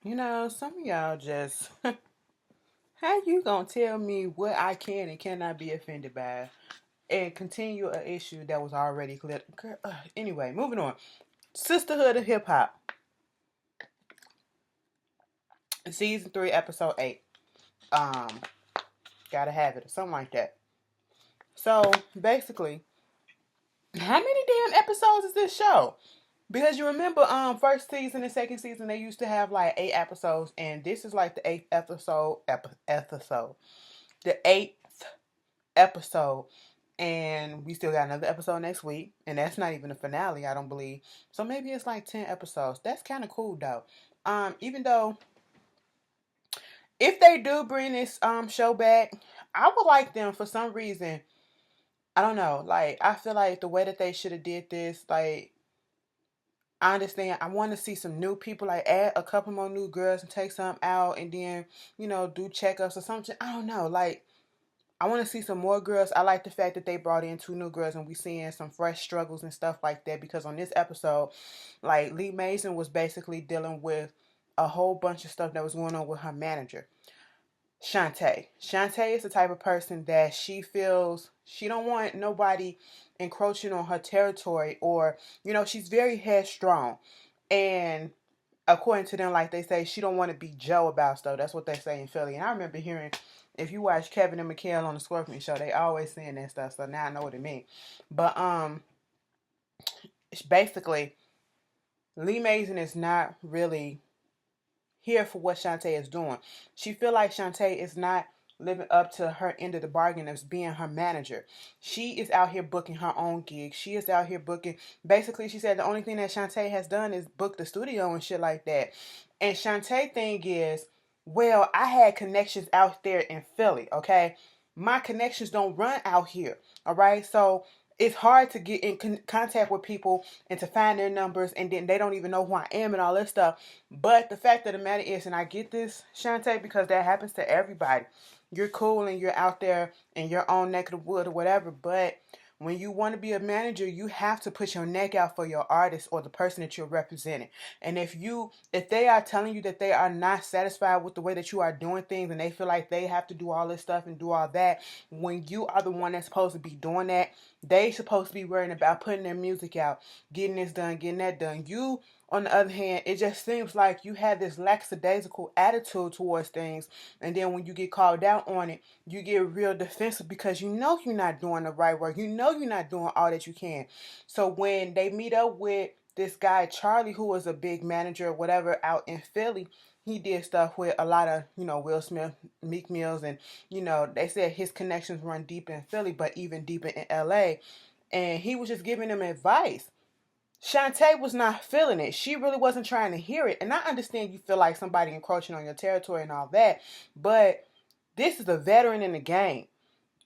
Some of y'all just, how you gonna tell me what I can and cannot be offended by and continue an issue that was already clear? Anyway, moving on. Sisterhood of Hip Hop, season 3, episode 8. Um, Gotta have it or something like that. So basically, how many damn episodes is this show? Because you remember, first season and second season they used to have like 8 episodes, and this is like the eighth episode, the eighth episode, and we still got another episode next week, and that's not even a finale, I don't believe. So maybe it's like 10 episodes. That's kind of cool though. Even though if they do bring this show back, I would like them for some reason. I don't know. Like I feel like the way that they should have did this, like I understand. I want to see some new people, like add a couple more new girls and take some out, and then do checkups or something. I don't know. Like I want to see some more girls. I like the fact that they brought in 2 new girls and we seeing some fresh struggles and stuff like that. Because on this episode, like Lee Mason was basically dealing with a whole bunch of stuff that was going on with her manager. Shantae. Shantae is the type of person that she feels she don't want nobody encroaching on her territory, or she's very headstrong. And according to them, like they say, she don't want to be Joe about stuff. That's what they say in Philly. And I remember hearing, if you watch Kevin and Mikhail on the Scorpion Show, they always saying that stuff. So now I know what it means. But it's basically Lee Mason is not really here for what Shantae is doing. She feel like Shantae is not living up to her end of the bargain as being her manager. She is out here booking her own gigs. She is out here booking. Basically, she said the only thing that Shantae has done is book the studio and shit like that. And Shantae thing is, well, I had connections out there in Philly, okay? My connections don't run out here, all right? So it's hard to get in contact with people and to find their numbers, and then they don't even know who I am and all this stuff. But the fact of the matter is, and I get this, Shantae, because that happens to everybody. You're cool and you're out there in your own neck of the wood or whatever, but when you want to be a manager, you have to put your neck out for your artist or the person that you're representing. And if they are telling you that they are not satisfied with the way that you are doing things, and they feel like they have to do all this stuff and do all that, when you are the one that's supposed to be doing that, they supposed to be worrying about putting their music out, getting this done, getting that done. You, on the other hand, it just seems like you have this lackadaisical attitude towards things, and then when you get called out on it, you get real defensive because you know you're not doing the right work. You know you're not doing all that you can. So when they meet up with this guy Charlie, who was a big manager or whatever out in Philly, he did stuff with a lot of Will Smith, Meek Mills, and they said his connections run deep in Philly, but even deeper in LA. And he was just giving them advice. Shantae was not feeling it. She really wasn't trying to hear it. And I understand you feel like somebody encroaching on your territory and all that, but this is a veteran in the game,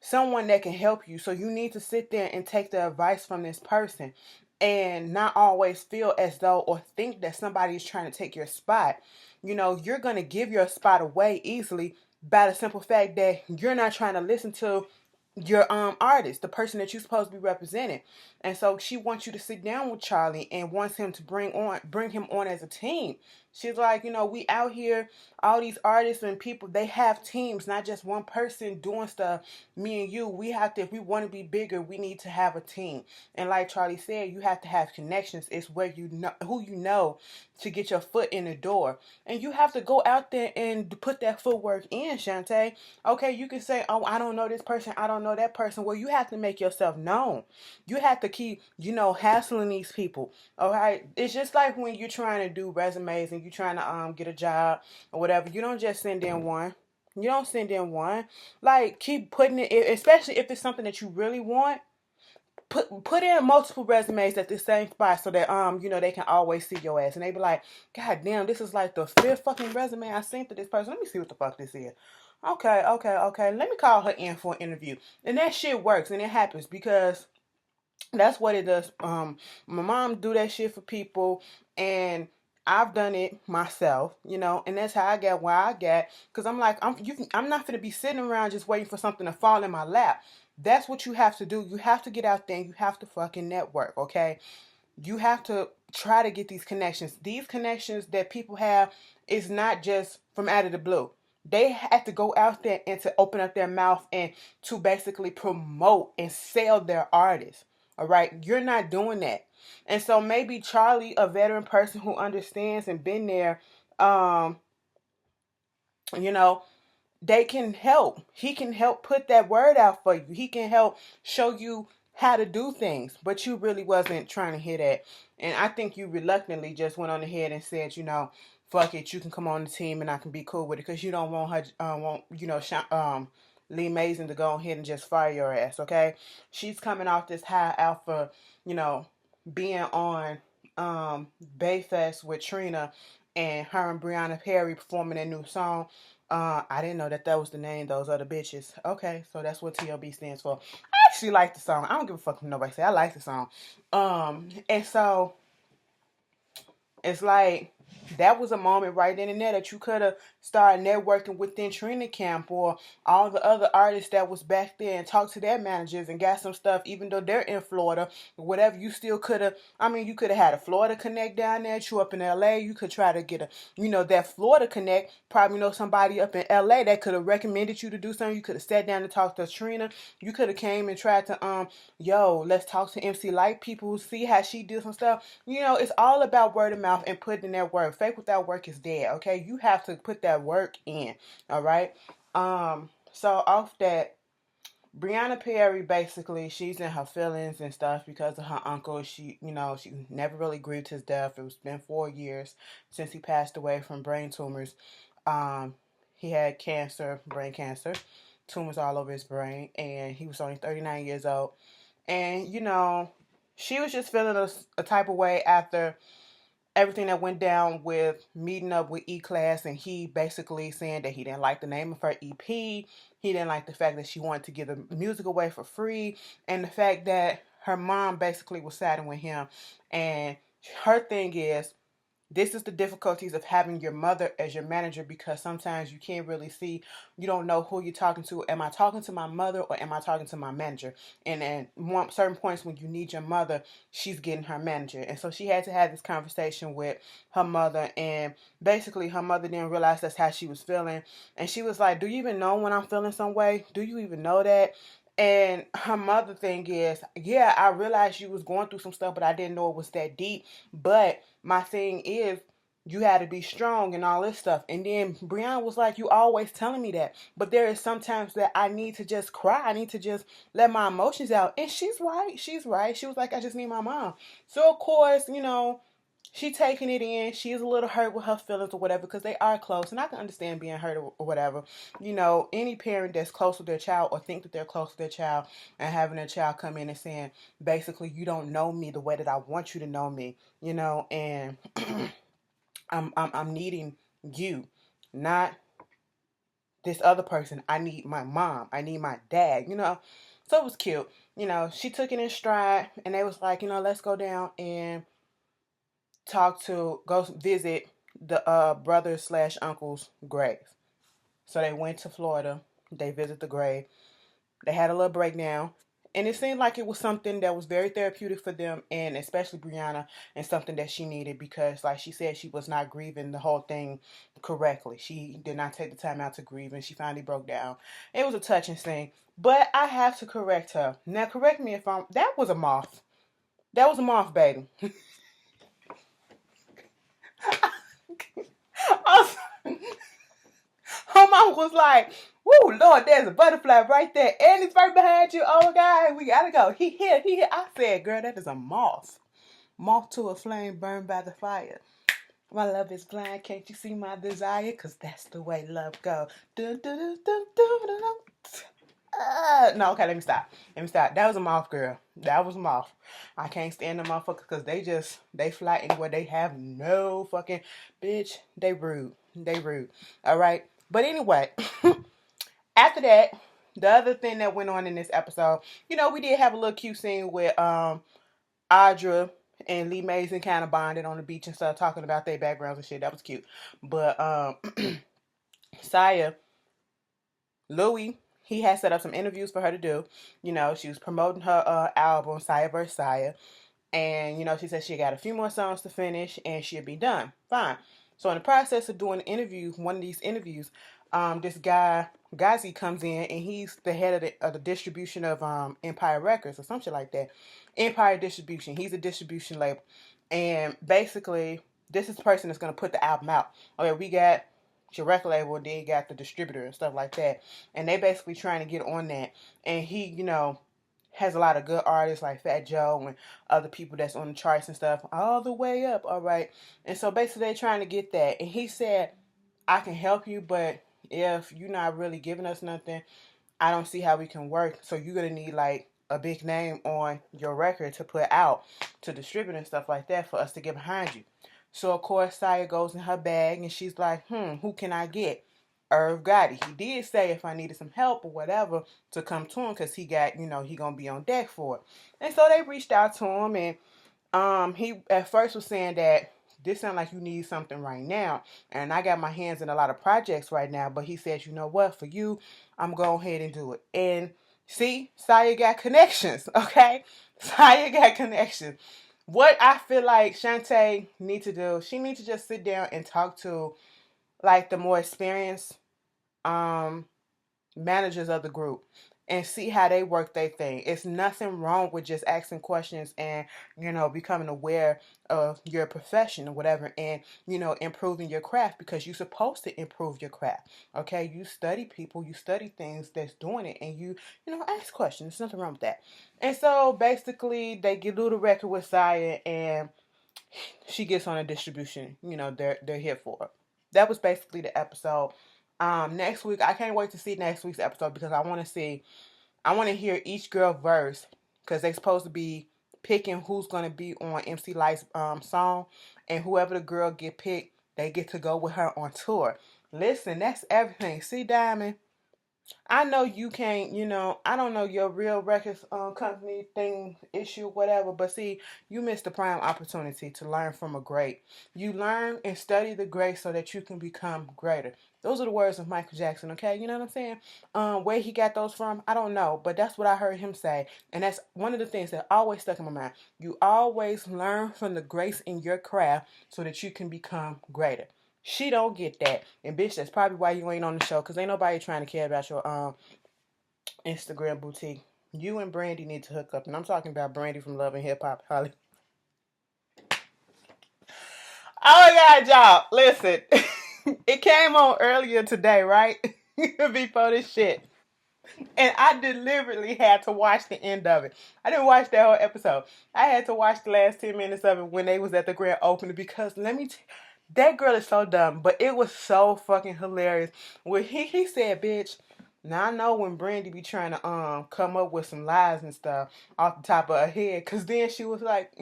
someone that can help you. So you need to sit there and take the advice from this person and not always feel as though or think that somebody is trying to take your spot. You're going to give your spot away easily by the simple fact that you're not trying to listen to your artist, the person that you're supposed to be representing. And so she wants you to sit down with Charlie and wants him to bring him on as a team. She's like, we out here, all these artists and people, they have teams, not just one person doing stuff. Me and you, we have to, if we want to be bigger, we need to have a team. And like Charlie said, you have to have connections. It's where you know who you know to get your foot in the door. And you have to go out there and put that footwork in, Shantae. Okay, you can say, oh, I don't know this person, I don't know that person. Well, you have to make yourself known. You have to keep, hassling these people. All right, it's just like when you're trying to do resumes and you're trying to get a job or whatever. You don't just send in one. You don't send in one. Like, keep putting it, especially if it's something that you really want. Put in multiple resumes at the same spot so that they can always see your ass, and they be like, God damn, this is like the fifth fucking resume I sent to this person. Let me see what the fuck this is. Okay. Let me call her in for an interview, and that shit works and it happens because that's what it does. My mom do that shit for people, and I've done it myself, and that's how I got where I got. Cause I'm like, I'm not gonna be sitting around just waiting for something to fall in my lap. That's what you have to do. You have to get out there and you have to fucking network, okay? you have to try to get these connections. These connections that people have is not just from out of the blue. They have to go out there and to open up their mouth and to basically promote and sell their artists. All right, you're not doing that. And so maybe Charlie, a veteran person who understands and been there, um, you know, they can help. He can help put that word out for you. He can help show you how to do things, but you really wasn't trying to hear that. And I think you reluctantly just went on ahead and said, fuck it, you can come on the team and I can be cool with it because you don't want her, Lee Mason to go ahead and just fire your ass, okay? She's coming off this high alpha, you know, being on Bayfest with Trina and her and Brianna Perry performing a new song. I didn't know that was the name, those other bitches. Okay, so that's what TLB stands for. I actually like the song. I don't give a fuck what nobody say. I like the song. And so it's like that was a moment right then and there that you could have started networking within Trina Camp or all the other artists that was back there and talked to their managers and got some stuff, even though they're in Florida, whatever. You still could have, you could have had a Florida Connect down there, you up in LA. You could try to get that Florida Connect. Probably know somebody up in LA that could have recommended you to do something. You could have sat down and talked to Trina. You could have came and tried to, let's talk to MC Light people, see how she did some stuff. It's all about word of mouth and putting in that work. Faith without work is dead, okay? You have to put that work in, all right? So off that, Brianna Perry, basically, she's in her feelings and stuff because of her uncle. She never really grieved his death. It's been 4 years since he passed away from brain tumors. He had cancer, brain cancer, tumors all over his brain, and he was only 39 years old. And, she was just feeling a type of way after everything that went down with meeting up with E-Class, and he basically saying that he didn't like the name of her EP. He didn't like the fact that she wanted to give the music away for free, and the fact that her mom basically was siding with him. And her thing is, this is the difficulties of having your mother as your manager, because sometimes you can't really see, you don't know who you're talking to. Am I talking to my mother or am I talking to my manager? And at certain points when you need your mother, she's getting her manager. And so she had to have this conversation with her mother, and basically her mother didn't realize that's how she was feeling. And she was like, do you even know when I'm feeling some way? Do you even know that? And her mother thing is, yeah, I realized you was going through some stuff, but I didn't know it was that deep. But my thing is, you had to be strong and all this stuff. And then Brianna was like, you always telling me that. But there is sometimes that I need to just cry. I need to just let my emotions out. And she's right. She's right. She was like, I just need my mom. So, of course, she taking it in. She's a little hurt with her feelings or whatever, because they are close. And I can understand being hurt or whatever. Any parent that's close to their child or think that they're close to their child and having their child come in and saying, basically, you don't know me the way that I want you to know me, and I'm needing you, not this other person. I need my mom. I need my dad, So it was cute. She took it in stride, and they was like, let's go down and go visit the brother / uncle's grave. So they went to Florida. They visited the grave. They had a little breakdown. And it seemed like it was something that was very therapeutic for them, and especially Brianna, and something that she needed, because, like she said, she was not grieving the whole thing correctly. She did not take the time out to grieve, and she finally broke down. It was a touching scene. But I have to correct her. Now, correct me if I'm... That was a moth. That was a moth, baby. Her mom was like, woo, Lord, there's a butterfly right there. And it's right behind you. Oh, God, we gotta go. He here. I said, girl, that is a moth. Moth to a flame burned by the fire. My love is blind. Can't you see my desire? Because that's the way love goes. Dun, dun, dun, dun, dun, dun, dun. No, okay, let me stop. That was a moth, girl. That was a moth. I can't stand the motherfuckers because they fly anywhere. They have no fucking, bitch, they rude. All right. But anyway, after that, the other thing that went on in this episode, we did have a little cute scene with Audra and Lee Mason kind of bonded on the beach and stuff, talking about their backgrounds and shit. That was cute. But Saya, Louie, he had set up some interviews for her to do. She was promoting her album, Saya vs. Saya. And, she said she got a few more songs to finish and she'll be done. Fine. So in the process of doing one of these interviews, this guy, Gazi, comes in and he's the head of the distribution of Empire Records or something like that. Empire Distribution. He's a distribution label. And basically, this is the person that's going to put the album out. Okay, we got your record label, then you got the distributor and stuff like that. And they basically trying to get on that. And he, has a lot of good artists like Fat Joe and other people that's on the charts and stuff all the way up, all right? And so basically they're trying to get that. And he said, I can help you, but if you're not really giving us nothing, I don't see how we can work. So you're going to need like a big name on your record to put out, to distribute and stuff like that for us to get behind you. So of course Saya goes in her bag and she's like, who can I get? Irv Gotti. He did say if I needed some help or whatever to come to him because he got, he gonna be on deck for it. And so they reached out to him and he at first was saying that this sounds like you need something right now. And I got my hands in a lot of projects right now. But he says, you know what, for you, I'm going ahead and do it. And see, Saya got connections, okay? Saya got connections. What I feel like Shantae need to do, she needs to just sit down and talk to like the more experienced managers of the group and see how they work their thing. It's nothing wrong with just asking questions and, becoming aware of your profession or whatever and, improving your craft because you're supposed to improve your craft. Okay. You study people, you study things that's doing it and you ask questions. There's nothing wrong with that. And so basically they get do the record with Saya and she gets on a distribution. They're here for it. That was basically the episode. Next week, I can't wait to see next week's episode because I want to hear each girl verse because they're supposed to be picking who's going to be on MC Light's song, and whoever the girl get picked, they get to go with her on tour. Listen, that's everything. See, Diamond, I know you can't, I don't know your real records company thing, issue, whatever, but see, you missed the prime opportunity to learn from a great. You learn and study the great so that you can become greater. Those are the words of Michael Jackson, okay? You know what I'm saying? Where he got those from, I don't know, but that's what I heard him say. And that's one of the things that always stuck in my mind. You always learn from the grace in your craft so that you can become greater. She don't get that. And bitch, that's probably why you ain't on the show. Because ain't nobody trying to care about your Instagram boutique. You and Brandy need to hook up. And I'm talking about Brandy from Love and Hip Hop Holly. Oh my God, y'all. Listen. It came on earlier today, right? Before this shit. And I deliberately had to watch the end of it. I didn't watch that whole episode. I had to watch the last 10 minutes of it when they was at the grand opening because that girl is so dumb, but it was so fucking hilarious. When he said, bitch, now I know when Brandy be trying to come up with some lies and stuff off the top of her head, cause then she was like,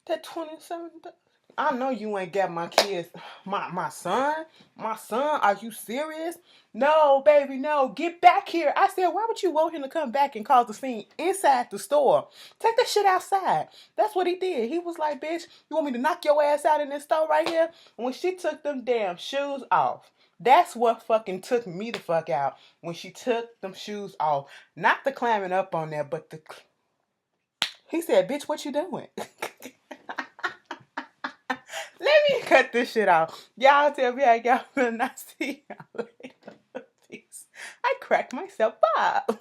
that 27. I know you ain't got my kids. My son? My son? Are you serious? No, baby, no. Get back here. I said, why would you want him to come back and cause a scene inside the store? Take that shit outside. That's what he did. He was like, bitch, you want me to knock your ass out in this store right here? When she took them damn shoes off. That's what fucking took me the fuck out. When she took them shoes off. Not the climbing up on there, but he said, bitch, what you doing? Let me cut this shit off. Y'all tell me how y'all feel. And I see y'all later. Peace. I cracked myself up.